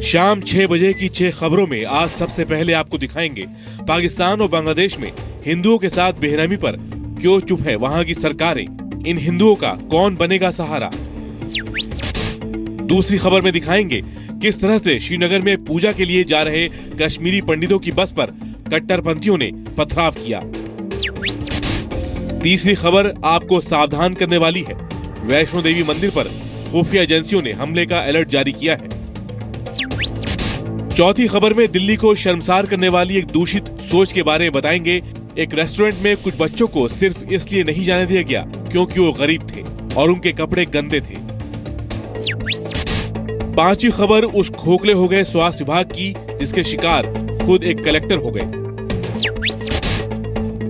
शाम 6 बजे की 6 खबरों में आज सबसे पहले आपको दिखाएंगे पाकिस्तान और बांग्लादेश में हिंदुओं के साथ बेरहमी पर क्यों चुप है वहां की सरकारें, इन हिंदुओं का कौन बनेगा सहारा। दूसरी खबर में दिखाएंगे किस तरह से श्रीनगर में पूजा के लिए जा रहे कश्मीरी पंडितों की बस पर कट्टरपंथियों ने पथराव किया। तीसरी खबर आपको सावधान करने वाली है, वैष्णो देवी मंदिर पर खुफिया एजेंसियों ने हमले का अलर्ट जारी किया है। चौथी खबर में दिल्ली को शर्मसार करने वाली एक दूषित सोच के बारे में बताएंगे। एक रेस्टोरेंट में कुछ बच्चों को सिर्फ इसलिए नहीं जाने दिया गया क्योंकि वो गरीब थे और उनके कपड़े गंदे थे। पांचवी खबर उस खोखले हो गए स्वास्थ्य विभाग की जिसके शिकार खुद एक कलेक्टर हो गए।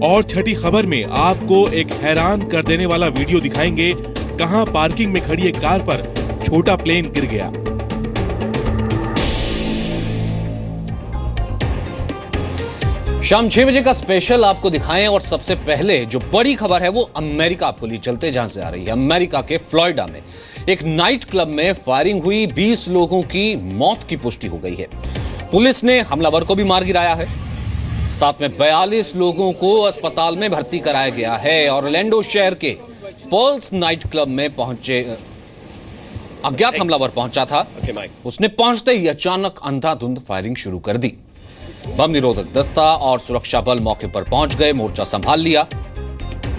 और छठी खबर में आपको एक हैरान कर देने वाला वीडियो दिखाएंगे, कहां पार्किंग में खड़ी एक कार पर छोटा प्लेन गिर गया। शाम 6 बजे का स्पेशल आपको दिखाएं और सबसे पहले जो बड़ी खबर है वो अमेरिका आपको लिए चलते जहां से आ रही है। अमेरिका के फ्लोरिडा में एक नाइट क्लब में फायरिंग हुई, 20 लोगों की मौत की पुष्टि हो गई है। पुलिस ने हमलावर को भी मार गिराया है, साथ में 42 लोगों को अस्पताल में भर्ती कराया गया है। ऑरलैंडो शहर के पर्ल्स नाइट क्लब में पहुंचे अज्ञात हमलावर पहुंचा था। उसने पहुंचते ही अचानक अंधाधुंध फायरिंग शुरू कर दी। बम निरोधक दस्ता और सुरक्षा बल मौके पर पहुंच गए, मोर्चा संभाल लिया,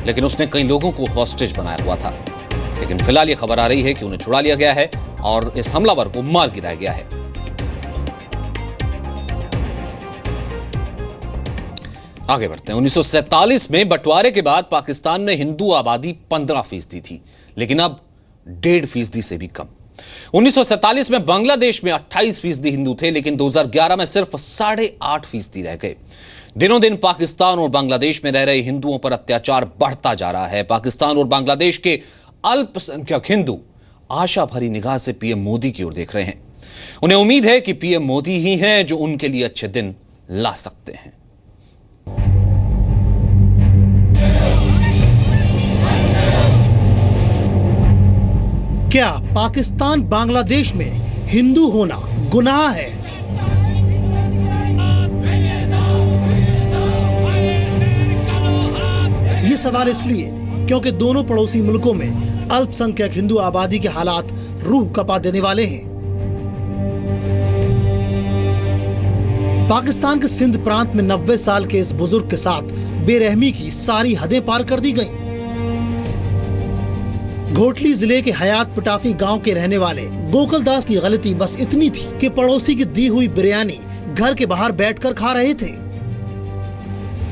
लेकिन उसने कई लोगों को हॉस्टेज बनाया हुआ था। लेकिन फिलहाल यह खबर आ रही है कि उन्हें छुड़ा लिया गया है और इस हमलावर को मार गिराया गया है। आगे बढ़ते हैं। 1947 में बंटवारे के बाद पाकिस्तान में हिंदू आबादी 15% थी, लेकिन अब 1.5% से भी कम। 1947 में बांग्लादेश में 28% हिंदू थे, लेकिन 2011 में सिर्फ 8.5% रह गए। दिनों दिन पाकिस्तान और बांग्लादेश में रह रहे हिंदुओं पर अत्याचार बढ़ता जा रहा है। पाकिस्तान और बांग्लादेश के अल्पसंख्यक हिंदू आशा भरी निगाह से पीएम मोदी की ओर देख रहे हैं। उन्हें उम्मीद है कि पीएम मोदी ही हैं जो उनके लिए अच्छे दिन ला सकते हैं। क्या पाकिस्तान बांग्लादेश में हिंदू होना गुनाह है? ये सवाल इसलिए क्योंकि दोनों पड़ोसी मुल्कों में अल्पसंख्यक हिंदू आबादी के हालात रूह कपा देने वाले हैं। पाकिस्तान के सिंध प्रांत में 90 साल के इस बुजुर्ग के साथ बेरहमी की सारी हदें पार कर दी गईं। घोटली जिले के हयात पटाफी गांव के रहने वाले गोकुल दास की गलती बस इतनी थी कि पड़ोसी की दी हुई बिरयानी घर के बाहर बैठकर खा रहे थे।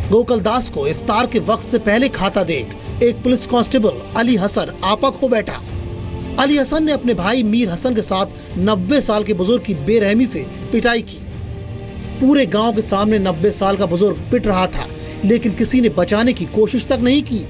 गोकुल दास को इफ्तार के वक्त से पहले खाता देख एक पुलिस कांस्टेबल अली हसन आपा खो बैठा। अली हसन ने अपने भाई मीर हसन के साथ 90 साल के बुजुर्ग की बेरहमी से पिटाई की। पूरे गांव के सामने 90 साल का बुजुर्ग पिट रहा था, लेकिन किसी ने बचाने की कोशिश तक नहीं की।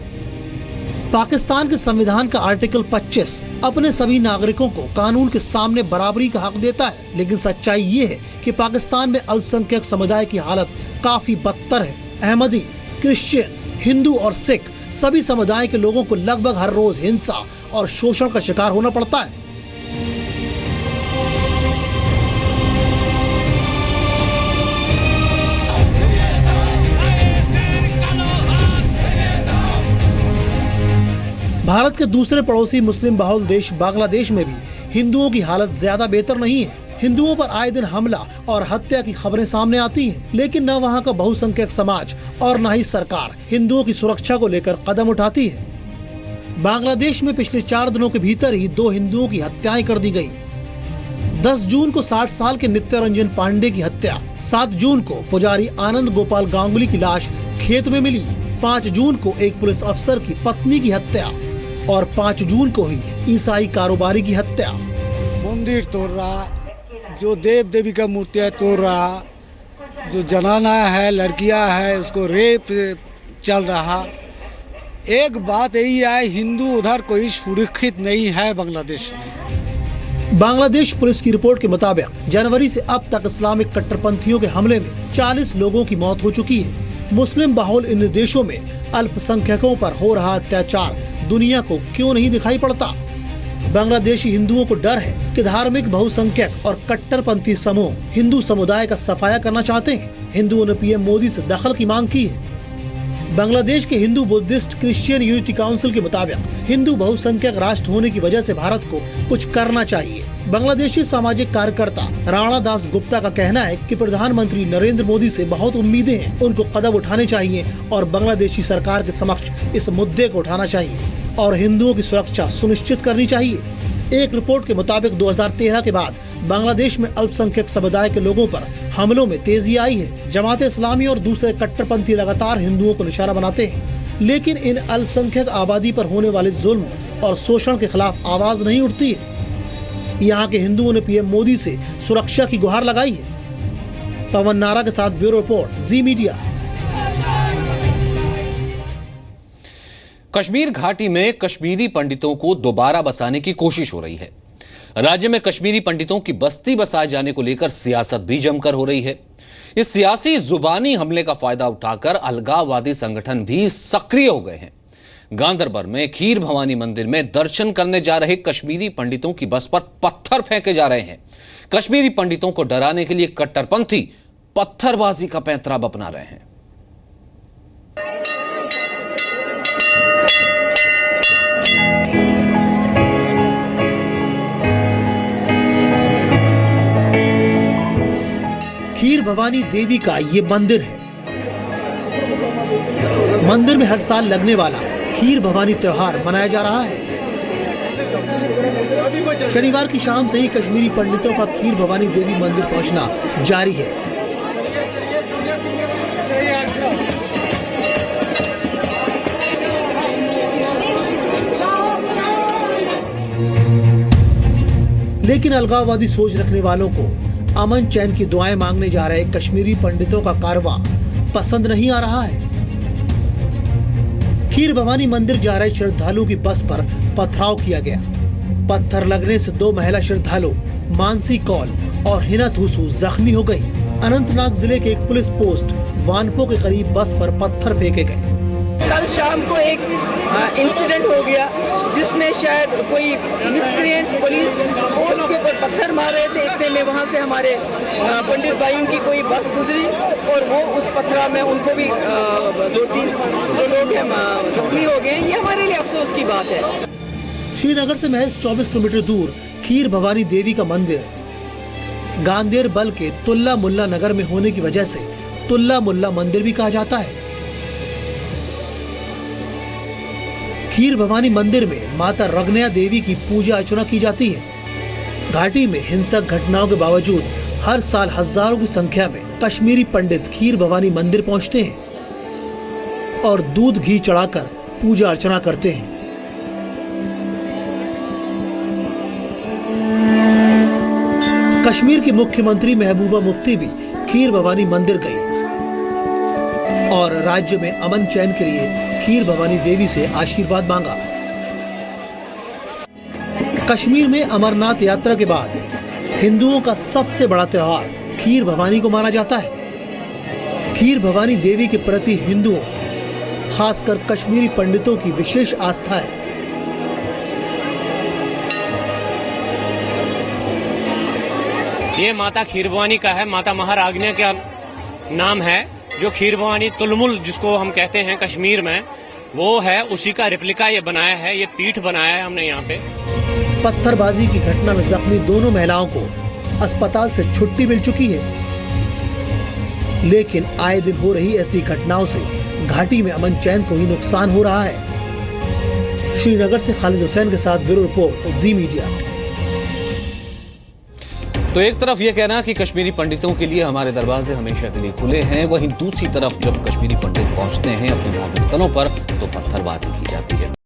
पाकिस्तान के संविधान का आर्टिकल 25 अपने सभी नागरिकों को कानून के सामने बराबरी का हक देता है, लेकिन सच्चाई ये है कि पाकिस्तान में अल्पसंख्यक समुदाय की हालत काफी बदतर है। अहमदी, क्रिश्चियन, हिंदू और सिख सभी समुदाय के लोगों को लगभग हर रोज हिंसा और शोषण का शिकार होना पड़ता है। भारत के दूसरे पड़ोसी मुस्लिम बहुल देश बांग्लादेश में भी हिंदुओं की हालत ज्यादा बेहतर नहीं है। हिंदुओं पर आए दिन हमला और हत्या की खबरें सामने आती हैं, लेकिन न वहां का बहुसंख्यक समाज और न ही सरकार हिंदुओं की सुरक्षा को लेकर कदम उठाती है। बांग्लादेश में पिछले 4 दिनों के भीतर ही 2 हिंदुओं की हत्याएं कर दी गयी। 10 जून को 60 साल के नित्य रंजन पांडे की हत्या, 7 जून को पुजारी आनंद गोपाल गांगुली की लाश खेत में मिली, 5 जून को एक पुलिस अफसर की पत्नी की हत्या और 5 जून को ही ईसाई कारोबारी की हत्या। मंदिर तोड़ रहा, जो देव देवी का मूर्तियाँ तोड़ रहा, जो जनाना है, लड़कियां है, उसको रेप चल रहा। एक बात यही है, हिंदू उधर कोई सुरक्षित नहीं है बांग्लादेश में। बांग्लादेश पुलिस की रिपोर्ट के मुताबिक जनवरी से अब तक इस्लामिक कट्टरपंथियों के हमले में 40 लोगों की मौत हो चुकी है। मुस्लिम बहुल इन देशों में अल्पसंख्यकों पर हो रहा अत्याचार दुनिया को क्यों नहीं दिखाई पड़ता? बांग्लादेशी हिंदुओं को डर है कि धार्मिक बहुसंख्यक और कट्टरपंथी समूह हिंदू समुदाय का सफाया करना चाहते हैं। हिंदुओं ने पीएम मोदी से दखल की मांग की है। बांग्लादेश के Hindu Buddhist Christian unity council के मुताबिक हिंदू बहुसंख्यक राष्ट्र होने की वजह से भारत को कुछ करना चाहिए। बांग्लादेशी सामाजिक कार्यकर्ता राणा दास गुप्ता का कहना है कि प्रधानमंत्री नरेंद्र मोदी से बहुत उम्मीदें हैं, उनको कदम उठाने चाहिए और बांग्लादेशी सरकार के समक्ष इस मुद्दे को उठाना चाहिए और हिंदुओं की सुरक्षा सुनिश्चित करनी चाहिए। एक रिपोर्ट के मुताबिक 2013 के बाद बांग्लादेश में अल्पसंख्यक समुदाय के लोगों पर हमलों में तेजी आई है। जमात इस्लामी और दूसरे कट्टरपंथी लगातार हिंदुओं को निशाना बनाते हैं, लेकिन इन अल्पसंख्यक आबादी पर होने वाले जुल्म और शोषण के खिलाफ आवाज नहीं उठती है। यहाँ के हिंदुओं ने पीएम मोदी से सुरक्षा की गुहार लगाई है। पवन नारा के साथ ब्यूरो रिपोर्ट, जी मीडिया। कश्मीर घाटी में कश्मीरी पंडितों को दोबारा बसाने की कोशिश हो रही है। राज्य में कश्मीरी पंडितों की बस्ती बसाए जाने को लेकर सियासत भी जमकर हो रही है। इस सियासी जुबानी हमले का फायदा उठाकर अलगाववादी संगठन भी सक्रिय हो गए हैं। गांदरबल में खीर भवानी मंदिर में दर्शन करने जा रहे कश्मीरी पंडितों की बस पर पत्थर फेंके जा रहे हैं। कश्मीरी पंडितों को डराने के लिए कट्टरपंथी पत्थरबाजी का पैंतरा अपना रहे हैं। खीर भवानी देवी का ये मंदिर है। मंदिर में हर साल लगने वाला खीर भवानी त्योहार मनाया जा रहा है। शनिवार की शाम से ही कश्मीरी पंडितों का खीर भवानी देवी मंदिर पहुंचना जारी है। लेकिन अलगाववादी सोच रखने वालों को अमन चैन की दुआएं मांगने जा रहे कश्मीरी पंडितों का कारवां पसंद नहीं आ रहा है। खीर भवानी मंदिर जा रहे श्रद्धालु की बस पर पथराव किया गया। पत्थर लगने से 2 महिला श्रद्धालु मानसी कौल और हिना थूसू जख्मी हो गई। अनंतनाग जिले के एक पुलिस पोस्ट वानपो के करीब बस पर पत्थर फेंके गए। कल शाम को एक इंसिडेंट हो गया जिसमें शायद कोई मिसक्रिएंट्स पुलिस पोस्ट के ऊपर पत्थर मार रहे थे। इतने में वहां से हमारे पंडित भाइयों की कोई बस गुजरी और वो उस पत्थरा में उनको भी 2-3 जो लोग हैं जख्मी हो गए। ये हमारे लिए अफसोस की बात है। श्रीनगर से महज 24 किलोमीटर दूर खीर भवानी देवी का मंदिर गांदेरबल के तुल्ला मुल्ला नगर में होने की वजह से तुल्ला मुल्ला मंदिर भी कहा जाता है। खीर भवानी मंदिर में माता रगनया देवी की पूजा अर्चना की जाती है। घाटी में हिंसक घटनाओं के बावजूद हर साल हजारों की संख्या में कश्मीरी पंडित खीर भवानी मंदिर पहुंचते हैं और दूध घी चढ़ाकर पूजा अर्चना करते हैं। कश्मीर की मुख्यमंत्री महबूबा मुफ्ती भी खीर भवानी मंदिर गई और राज्य में अमन चैन के लिए खीर भवानी देवी से आशीर्वाद मांगा। कश्मीर में अमरनाथ यात्रा के बाद हिंदुओं का सबसे बड़ा त्योहार खीर भवानी को माना जाता है। खीर भवानी देवी के प्रति हिंदुओं, खासकर कश्मीरी पंडितों की विशेष आस्था है। ये माता खीर भवानी का है। माता महारागन्या का नाम है। जो खीर भवानी तुलमुल जिसको हम कहते हैं कश्मीर में, वो है, उसी का रिप्लिका ये बनाया है। ये पीठ बनाया है हमने यहाँ पे। पत्थरबाजी की घटना में जख्मी दोनों महिलाओं को अस्पताल से छुट्टी मिल चुकी है, लेकिन आए दिन हो रही ऐसी घटनाओं से घाटी में अमन चैन को ही नुकसान हो रहा है। श्रीनगर से खालिद हुसैन के साथ ब्यूरो रिपोर्ट, जी मीडिया। तो एक तरफ यह कहना कि कश्मीरी पंडितों के लिए हमारे दरवाजे हमेशा के लिए खुले हैं, वहीं दूसरी तरफ जब कश्मीरी पंडित पहुंचते हैं अपने धार्मिक स्थलों पर तो पत्थरबाजी की जाती है।